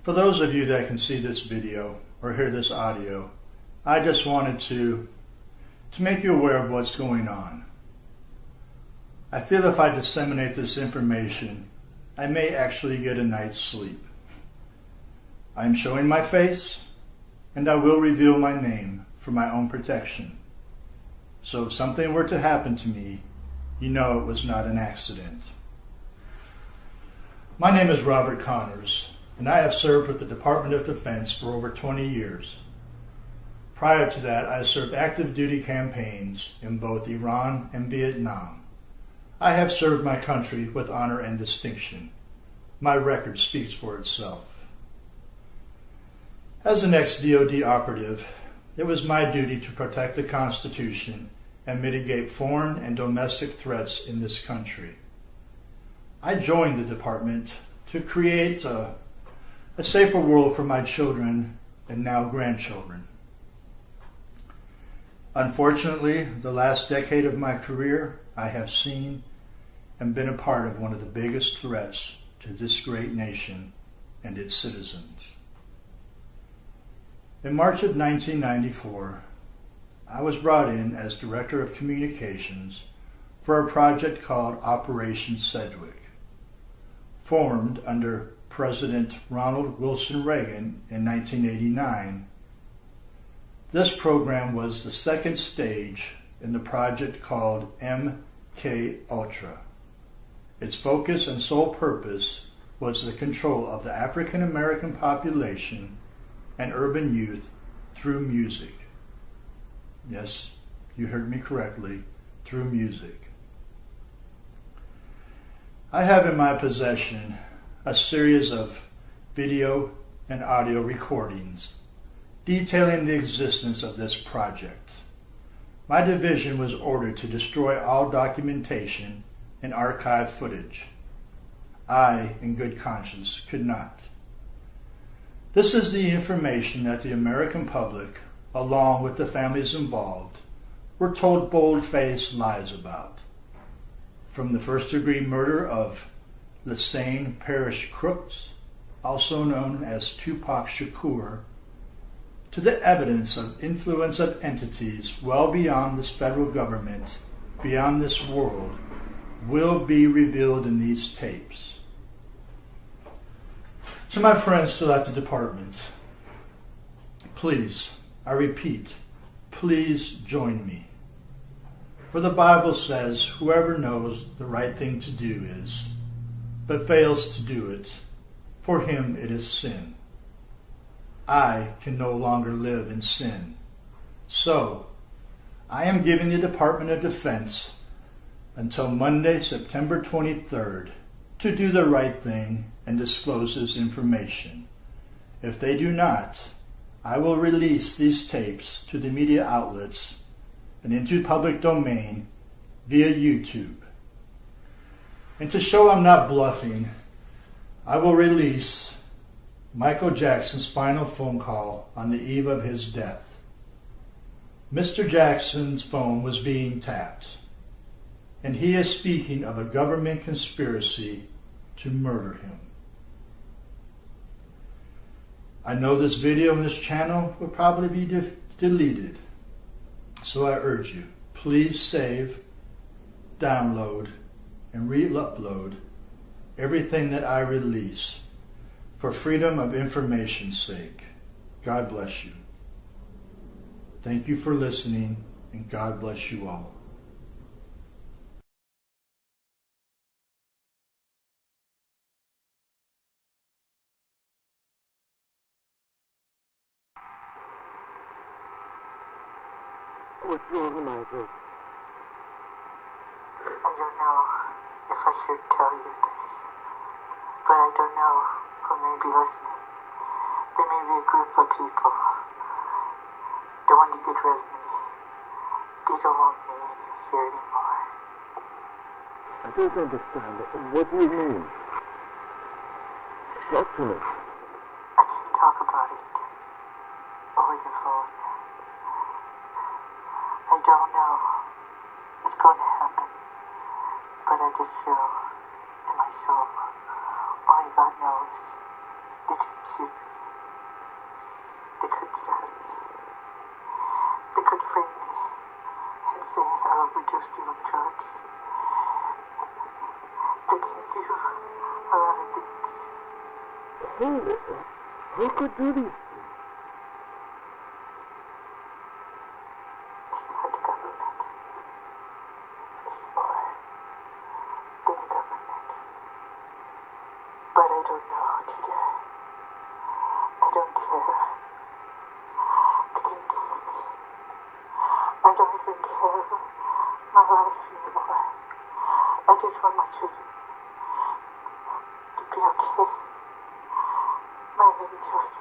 For those of you that can see this video or hear this audio, I just wanted to make you aware of what's going on. I feel if I disseminate this information, I may actually get a night's sleep. I am showing my face, and I will reveal my name for my own protection. So if something were to happen to me, you know it was not an accident. My name is Robert Connors, and I have served with the Department of Defense for over 20 years. Prior to that, I served active duty campaigns in both Iran and Vietnam. I have served my country with honor and distinction. My record speaks for itself. As an ex-DoD operative, it was my duty to protect the Constitution and mitigate foreign and domestic threats in this country. I joined the department to create a safer world for my children and now grandchildren. Unfortunately, the last decade of my career, I have seen and been a part of one of the biggest threats to this great nation and its citizens. In March of 1994, I was brought in as Director of Communications for a project called Operation Sedgwick, formed under President Ronald Wilson Reagan in 1989. This program was the second stage in the project called MK Ultra. Its focus and sole purpose was the control of the African American population and urban youth through music. Yes, you heard me correctly, through music. I have in my possession a series of video and audio recordings detailing the existence of this project. My division was ordered to destroy all documentation and archive footage. I, in good conscience, could not. This is the information that the American public, along with the families involved, were told bold-faced lies about. From the first-degree murder of Lassane Parish Crooks, also known as Tupac Shakur, to the evidence of influence of entities well beyond this federal government, beyond this world, will be revealed in these tapes. To my friends still at the department, please, I repeat, please join me. For the Bible says, whoever knows the right thing to do is, but fails to do it, for him it is sin. I can no longer live in sin. So, I am giving the Department of Defense until Monday, September 23rd, to do the right thing and disclose this information. If they do not, I will release these tapes to the media outlets and into public domain via YouTube. And to show I'm not bluffing, I will release Michael Jackson's final phone call on the eve of his death. Mr. Jackson's phone was being tapped, and he is speaking of a government conspiracy to murder him. I know this video and this channel will probably be deleted, so I urge you, please save, download, and re-upload everything that I release for freedom of information's sake. God bless you. Thank you for listening, and God bless you all. What's wrong, Michael? I don't know if I should tell you this, but I don't know who may be listening. There may be a group of people. Don't want to get rid of me. They don't want me here anymore. I don't understand. What do you mean? Talk to me. I can't talk about it over the phone. I don't know what's going to happen, but I just feel in my soul, only God knows, they can keep that'll reduce the electronics. They can do a lot of things. Who could do these things? It's not the government. It's more than the government. But I don't know, Tita. I don't care. They can take me. I don't even care my life anymore. I just want my children to be okay. My angels.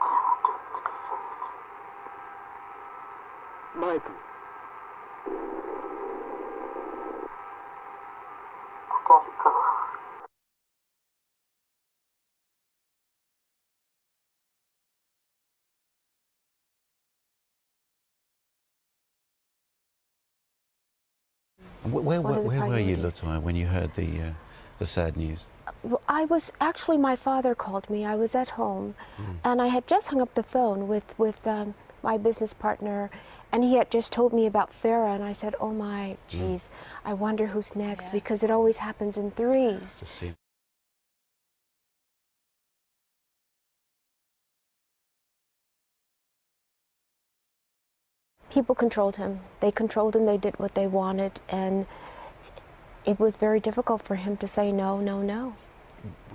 I want them to be safe. Michael. I gotta go. And where were you, Latoya, when you heard the sad news? Well, actually, my father called me. I was at home, and I had just hung up the phone with my business partner, and he had just told me about Farah, and I said, oh my, geez, I wonder who's next, because it always happens in threes. To see. People controlled him. They controlled him, they did what they wanted, and it was very difficult for him to say no, no, no.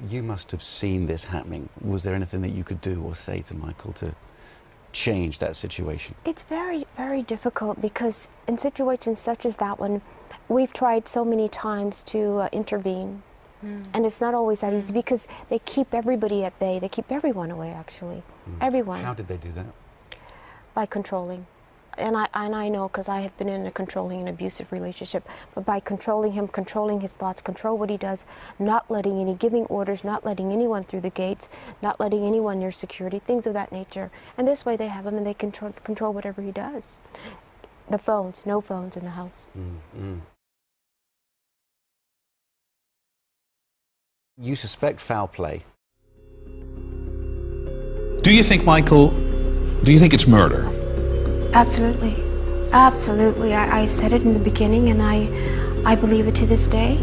You must have seen this happening. Was there anything that you could do or say to Michael to change that situation? It's very, very difficult, because in situations such as that one, we've tried so many times to intervene, and it's not always that easy, because they keep everybody at bay. They keep everyone away, actually. Everyone. How did they do that? By controlling. And I know, because I have been in a controlling and abusive relationship, but by controlling him, controlling his thoughts, control what he does, not letting any, giving orders, not letting anyone through the gates, not letting anyone near security, things of that nature. And this way they have him, and they control whatever he does. The phones, no phones in the house. You suspect foul play. Do you think, Michael, do you think it's murder? Absolutely. Absolutely. I said it in the beginning, and I believe it to this day.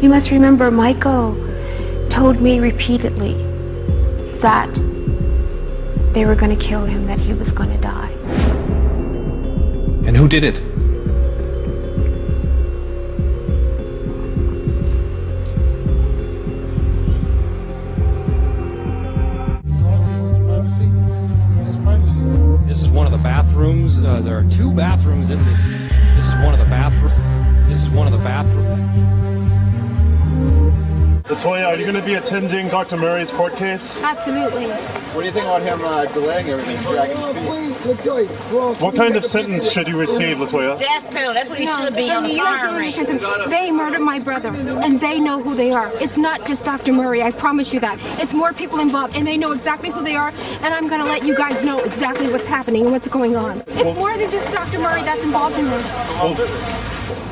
You must remember, Michael told me repeatedly that they were going to kill him, that he was going to die. And who did it? This is one of the bathrooms. There are two bathrooms in this. This is one of the bathrooms. This is one of the bathrooms. Latoya, are you going to be attending Dr. Murray's court case? Absolutely. What do you think about him delaying everything, dragging his feet? What kind of sentence should he receive, Latoya? Death penalty. That's what he should be on the firing range. They murdered my brother, and they know who they are. It's not just Dr. Murray, I promise you that. It's more people involved, and they know exactly who they are, and I'm going to let you guys know exactly what's happening and what's going on. It's more than just Dr. Murray that's involved in this.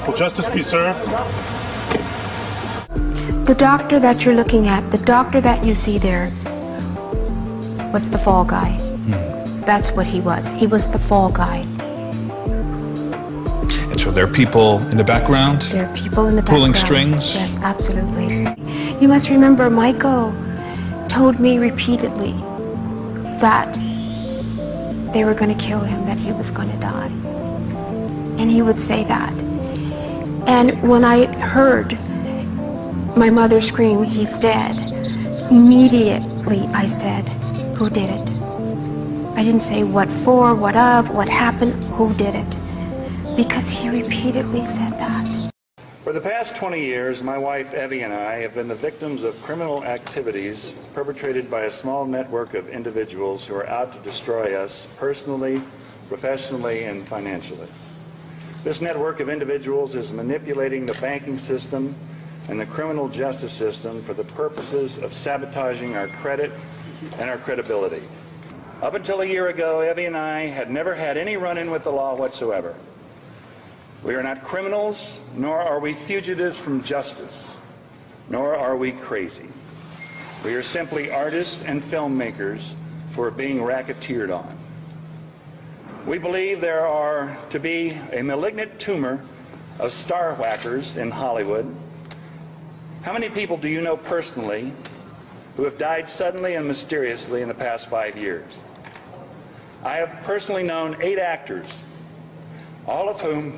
Will justice be served? The doctor that you're looking at, the doctor that you see there, was the fall guy. That's what he was. He was the fall guy. And so there are people in the background? There are people in the pulling background. strings? Yes, absolutely. You must remember, Michael told me repeatedly that they were going to kill him, that he was going to die. And he would say that. And when I heard my mother scream, "He's dead," immediately I said, who did it? I didn't say what for, what of, what happened, who did it? Because he repeatedly said that. For the past 20 years, my wife Evie and I have been the victims of criminal activities perpetrated by a small network of individuals who are out to destroy us personally, professionally, and financially. This network of individuals is manipulating the banking system and the criminal justice system for the purposes of sabotaging our credit and our credibility. Up until a year ago, Evie and I had never had any run-in with the law whatsoever. We are not criminals, nor are we fugitives from justice, nor are we crazy. We are simply artists and filmmakers who are being racketeered on. We believe there are to be a malignant tumor of star whackers in Hollywood. How many people do you know personally who have died suddenly and mysteriously in the past 5 years? I have personally known 8 actors, all of whom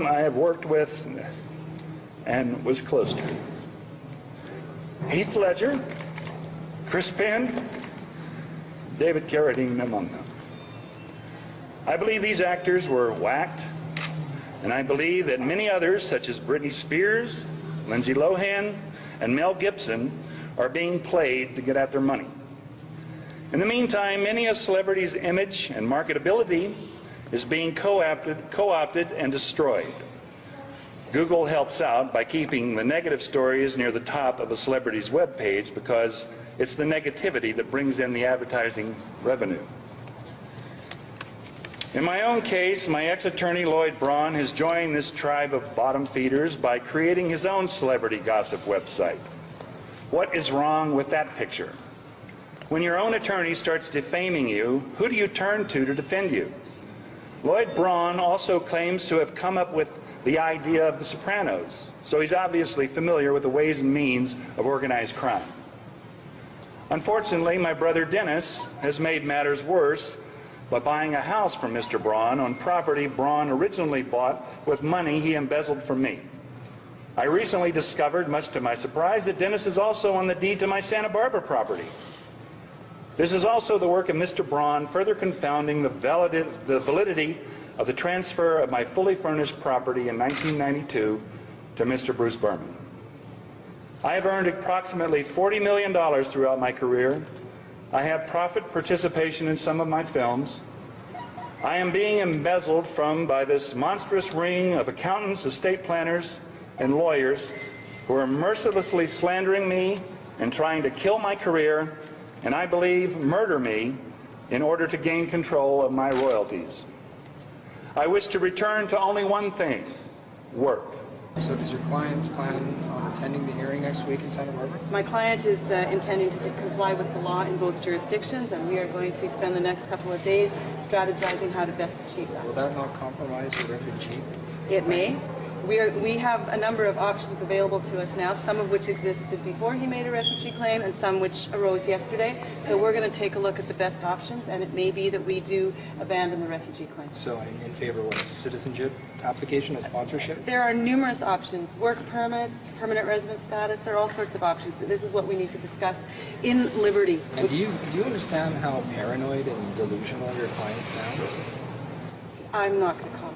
I have worked with and was close to. Heath Ledger, Chris Penn, David Carradine among them. I believe these actors were whacked, and I believe that many others, such as Britney Spears, Lindsay Lohan, and Mel Gibson, are being played to get at their money. In the meantime, many a celebrity's image and marketability is being co-opted and destroyed. Google helps out by keeping the negative stories near the top of a celebrity's webpage because it's the negativity that brings in the advertising revenue. In my own case, my ex-attorney Lloyd Braun has joined this tribe of bottom feeders by creating his own celebrity gossip website. What is wrong with that picture? When your own attorney starts defaming you, who do you turn to defend you? Lloyd Braun also claims to have come up with the idea of The Sopranos, so he's obviously familiar with the ways and means of organized crime. Unfortunately, my brother Dennis has made matters worse by buying a house from Mr. Braun on property Braun originally bought with money he embezzled from me. I recently discovered, much to my surprise, that Dennis is also on the deed to my Santa Barbara property. This is also the work of Mr. Braun, further confounding the validity of the transfer of my fully furnished property in 1992 to Mr. Bruce Berman. I have earned approximately $40 million throughout my career. I have profit participation in some of my films. I am being embezzled from by this monstrous ring of accountants, estate planners, and lawyers who are mercilessly slandering me and trying to kill my career, and I believe murder me in order to gain control of my royalties. I wish to return to only one thing: work. So does your client plan on attending the hearing next week in Santa Barbara? My client is intending to comply with the law in both jurisdictions, and we are going to spend the next couple of days strategizing how to best achieve that. Will that not compromise your refugee? It may. We have a number of options available to us now, some of which existed before he made a refugee claim and some which arose yesterday. So we're going to take a look at the best options, and it may be that we do abandon the refugee claim. So in favor of what, citizenship application, a sponsorship? There are numerous options: work permits, permanent resident status. There are all sorts of options. This is what we need to discuss in Liberty. And do you understand how paranoid and delusional your client sounds? I'm not going to comment.